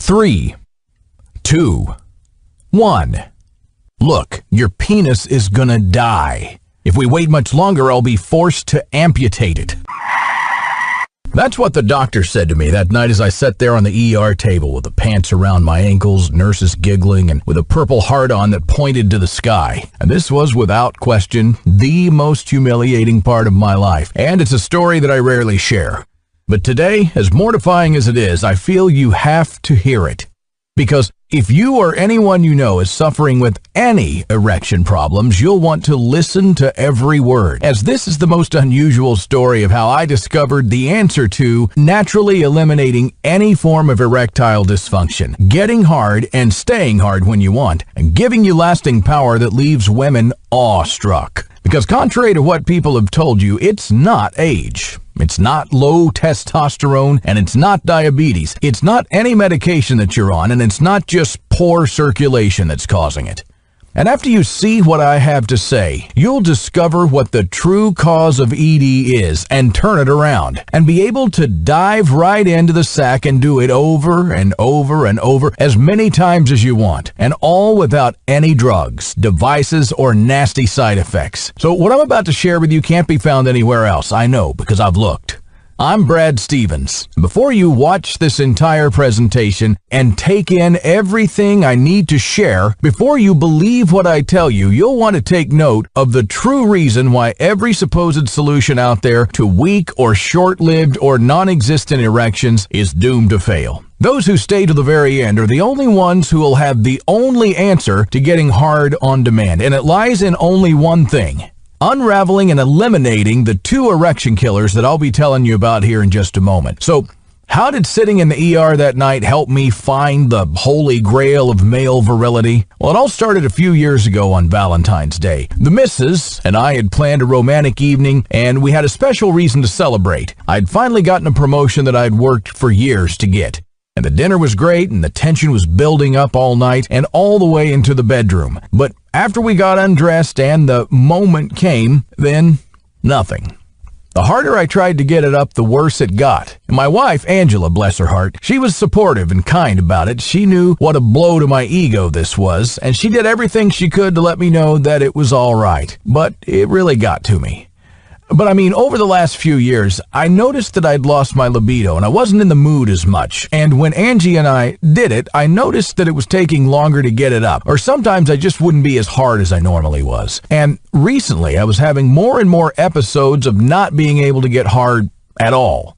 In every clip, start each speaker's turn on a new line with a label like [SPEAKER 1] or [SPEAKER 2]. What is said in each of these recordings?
[SPEAKER 1] 3, 2, 1. Look, your penis is gonna die. If we wait much longer, I'll be forced to amputate it. That's what the doctor said to me that night as I sat there on the ER table with the pants around my ankles, nurses giggling, and with a purple heart-on that pointed to the sky. And this was, without question, the most humiliating part of my life, and it's a story that I rarely share. But today, as mortifying as it is, I feel you have to hear it. Because if you or anyone you know is suffering with any erection problems, you'll want to listen to every word, as this is the most unusual story of how I discovered the answer to naturally eliminating any form of erectile dysfunction, getting hard and staying hard when you want, and giving you lasting power that leaves women awestruck. Because contrary to what people have told you, it's not age. It's not low testosterone, and it's not diabetes. It's not any medication that you're on, and it's not just poor circulation that's causing it. And after you see what I have to say, you'll discover what the true cause of ED is and turn it around and be able to dive right into the sack and do it over and over and over as many times as you want, and all without any drugs, devices, or nasty side effects. So what I'm about to share with you can't be found anywhere else. I know, because I've looked. I'm Brad Stevens. Before you watch this entire presentation and take in everything I need to share, before you believe what I tell you, you'll want to take note of the true reason why every supposed solution out there to weak or short-lived or non-existent erections is doomed to fail. Those who stay to the very end are the only ones who will have the only answer to getting hard on demand, and it lies in only one thing: unraveling and eliminating the 2 erection killers that I'll be telling you about here in just a moment. So, how did sitting in the ER that night help me find the holy grail of male virility? Well, it all started a few years ago on Valentine's Day. The missus and I had planned a romantic evening, and we had a special reason to celebrate. I'd finally gotten a promotion that I'd worked for years to get. And the dinner was great, and the tension was building up all night and all the way into the bedroom. But after we got undressed and the moment came, then nothing. The harder I tried to get it up, the worse it got. And my wife, Angela, bless her heart, she was supportive and kind about it. She knew what a blow to my ego this was, and she did everything she could to let me know that it was all right. But it really got to me. But I mean, over the last few years, I noticed that I'd lost my libido and I wasn't in the mood as much. And when Angie and I did it, I noticed that it was taking longer to get it up. Or sometimes I just wouldn't be as hard as I normally was. And recently, I was having more and more episodes of not being able to get hard at all.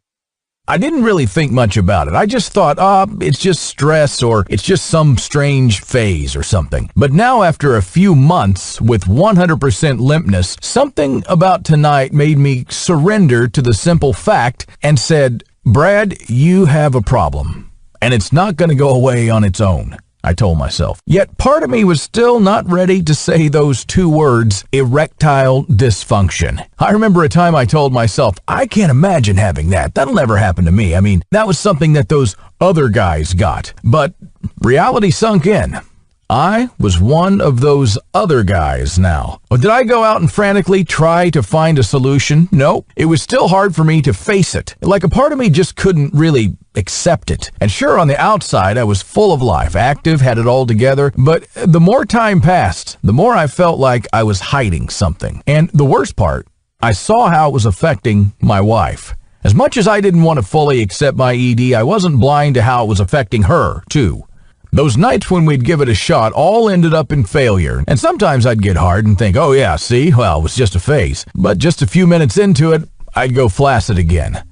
[SPEAKER 1] I didn't really think much about it. I just thought, it's just stress, or it's just some strange phase or something. But now, after a few months with 100% limpness, something about tonight made me surrender to the simple fact and said, Brad, you have a problem, and it's not going to go away on its own, I told myself. Yet part of me was still not ready to say those 2 words, erectile dysfunction. I remember a time I told myself, I can't imagine having that. That'll never happen to me. I mean, that was something that those other guys got. But reality sunk in. I was one of those other guys now. But did I go out and frantically try to find a solution? No, it was still hard for me to face it. Like a part of me just couldn't really accept it. And sure, on the outside, I was full of life, active, had it all together. But the more time passed, the more I felt like I was hiding something. And the worst part, I saw how it was affecting my wife. As much as I didn't want to fully accept my ED, I wasn't blind to how it was affecting her, too. Those nights when we'd give it a shot all ended up in failure, and sometimes I'd get hard and think, oh yeah, see, well, it was just a phase. But just a few minutes into it, I'd go flaccid again.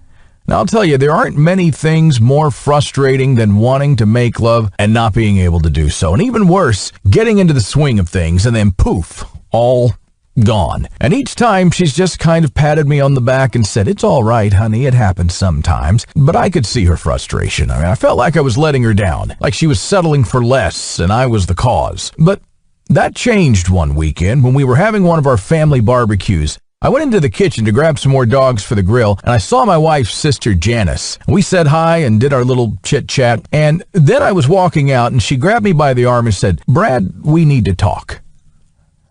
[SPEAKER 1] Now, I'll tell you, there aren't many things more frustrating than wanting to make love and not being able to do so. And even worse, getting into the swing of things and then poof, all gone. And each time she's just kind of patted me on the back and said, it's all right, honey, it happens sometimes. But I could see her frustration. I felt like I was letting her down, like she was settling for less and I was the cause. But that changed one weekend when we were having one of our family barbecues. I went into the kitchen to grab some more dogs for the grill, and I saw my wife's sister, Janice. We said hi and did our little chit-chat, and then I was walking out, and she grabbed me by the arm and said, Brad, we need to talk.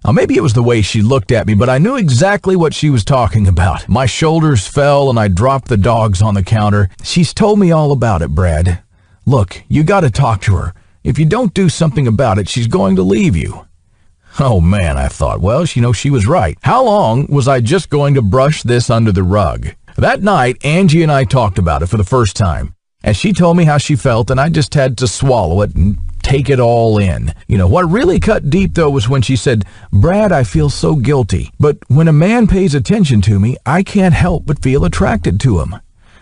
[SPEAKER 1] Now, maybe it was the way she looked at me, but I knew exactly what she was talking about. My shoulders fell, and I dropped the dogs on the counter. She's told me all about it, Brad. Look, you got to talk to her. If you don't do something about it, she's going to leave you. Oh man, I thought, well, she was right. How long was I just going to brush this under the rug? That night, Angie and I talked about it for the first time, and she told me how she felt, and I just had to swallow it and take it all in. What really cut deep, though, was when she said, "Brad, I feel so guilty, but when a man pays attention to me, I can't help but feel attracted to him.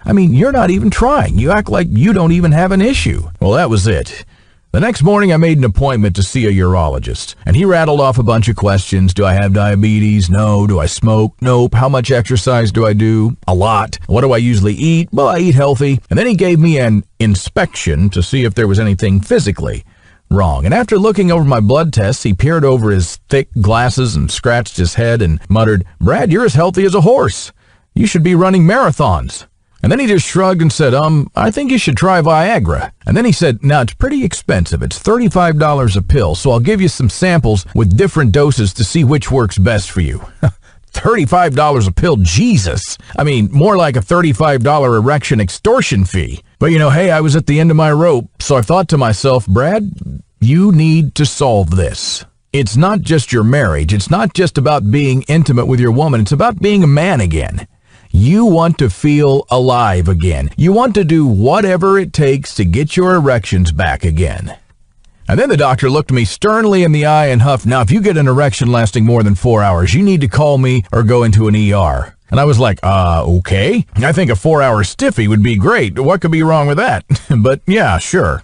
[SPEAKER 1] I mean, you're not even trying. You act like you don't even have an issue." Well, that was it. The next morning, I made an appointment to see a urologist, and he rattled off a bunch of questions. Do I have diabetes? No. Do I smoke? Nope. How much exercise do I do? A lot. What do I usually eat? Well, I eat healthy. And then he gave me an inspection to see if there was anything physically wrong. And after looking over my blood tests, he peered over his thick glasses and scratched his head and muttered, "Brad, you're as healthy as a horse. You should be running marathons." And then he just shrugged and said, I think you should try Viagra. And then he said, now, it's pretty expensive. It's $35 a pill, so I'll give you some samples with different doses to see which works best for you. $35 a pill, Jesus. I mean, more like a $35 erection extortion fee. But hey, I was at the end of my rope, so I thought to myself, Brad, you need to solve this. It's not just your marriage. It's not just about being intimate with your woman. It's about being a man again. You want to feel alive again. You want to do whatever it takes to get your erections back again. And then the doctor looked me sternly in the eye and huffed, "Now, if you get an erection lasting more than 4 hours, you need to call me or go into an ER. And I was like, okay. I think a 4-hour stiffy would be great. What could be wrong with that? But yeah, sure.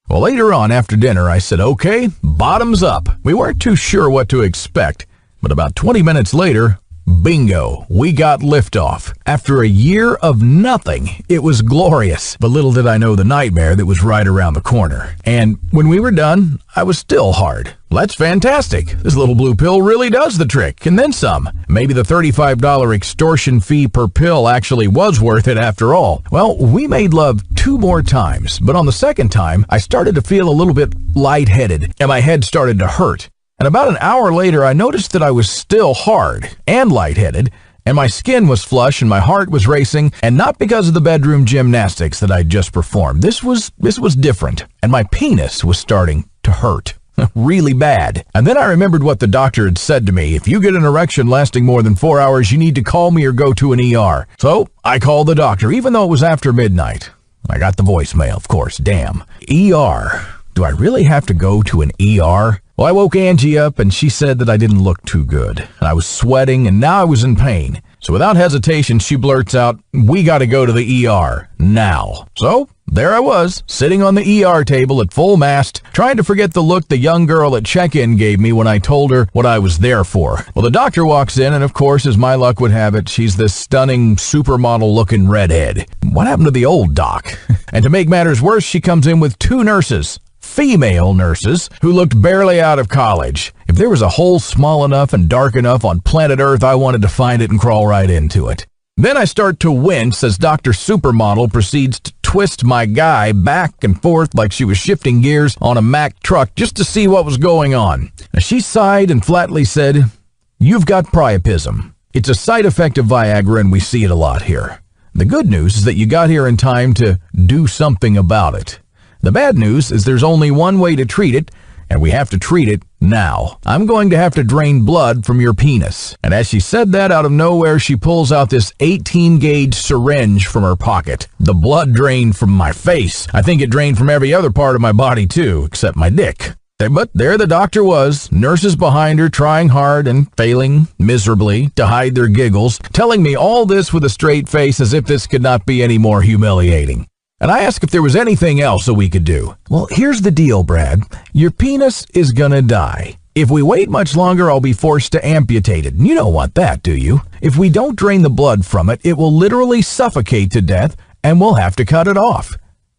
[SPEAKER 1] Well, later on after dinner, I said, okay, bottoms up. We weren't too sure what to expect, but about 20 minutes later, bingo, we got liftoff. After a year of nothing, it was glorious. But little did I know the nightmare that was right around the corner. And when we were done, I was still hard. Well, that's fantastic. This little blue pill really does the trick, and then some. Maybe the $35 extortion fee per pill actually was worth it after all. Well, we made love 2 more times, but on the second time, I started to feel a little bit lightheaded, and my head started to hurt. And about an hour later, I noticed that I was still hard and lightheaded, and my skin was flush and my heart was racing, and not because of the bedroom gymnastics that I'd just performed. This was different, and my penis was starting to hurt. Really bad. And then I remembered what the doctor had said to me. If you get an erection lasting more than 4 hours, you need to call me or go to an ER. So I called the doctor, even though it was after midnight. I got the voicemail, of course. Damn. ER. Do I really have to go to an ER? Well, I woke Angie up, and she said that I didn't look too good. And I was sweating, and now I was in pain. So without hesitation, she blurts out, "We got to go to the ER now." So there I was, sitting on the ER table at full mast, trying to forget the look the young girl at check-in gave me when I told her what I was there for. Well, the doctor walks in, and of course, as my luck would have it, she's this stunning, supermodel-looking redhead. What happened to the old doc? And to make matters worse, she comes in with 2 nurses. Female nurses who looked barely out of college. If there was a hole small enough and dark enough on planet Earth, I wanted to find it and crawl right into it. Then I start to wince as Dr. Supermodel proceeds to twist my guy back and forth like she was shifting gears on a Mack truck just to see what was going on. Now, she sighed and flatly said, "You've got priapism. It's a side effect of Viagra, and we see it a lot here. The good news is that you got here in time to do something about it. The bad news is there's only one way to treat it, and we have to treat it now. I'm going to have to drain blood from your penis." And as she said that, out of nowhere, she pulls out this 18-gauge syringe from her pocket. The blood drained from my face. I think it drained from every other part of my body, too, except my dick. But there the doctor was, nurses behind her trying hard and failing miserably to hide their giggles, telling me all this with a straight face as if this could not be any more humiliating. And I asked if there was anything else that we could do. "Well, here's the deal, Brad. Your penis is gonna die. If we wait much longer, I'll be forced to amputate it. And you don't want that, do you? If we don't drain the blood from it, it will literally suffocate to death, and we'll have to cut it off."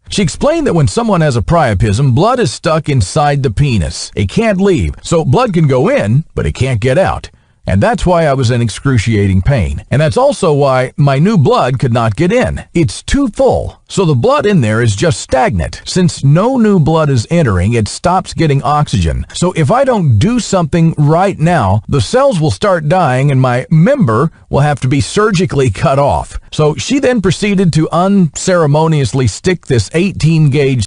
[SPEAKER 1] She explained that when someone has a priapism, blood is stuck inside the penis. It can't leave, so blood can go in, but it can't get out. And that's why I was in excruciating pain. And that's also why my new blood could not get in. It's too full, so the blood in there is just stagnant. Since no new blood is entering, it stops getting oxygen. So if I don't do something right now, the cells will start dying and my member will have to be surgically cut off. So she then proceeded to unceremoniously stick this 18-gauge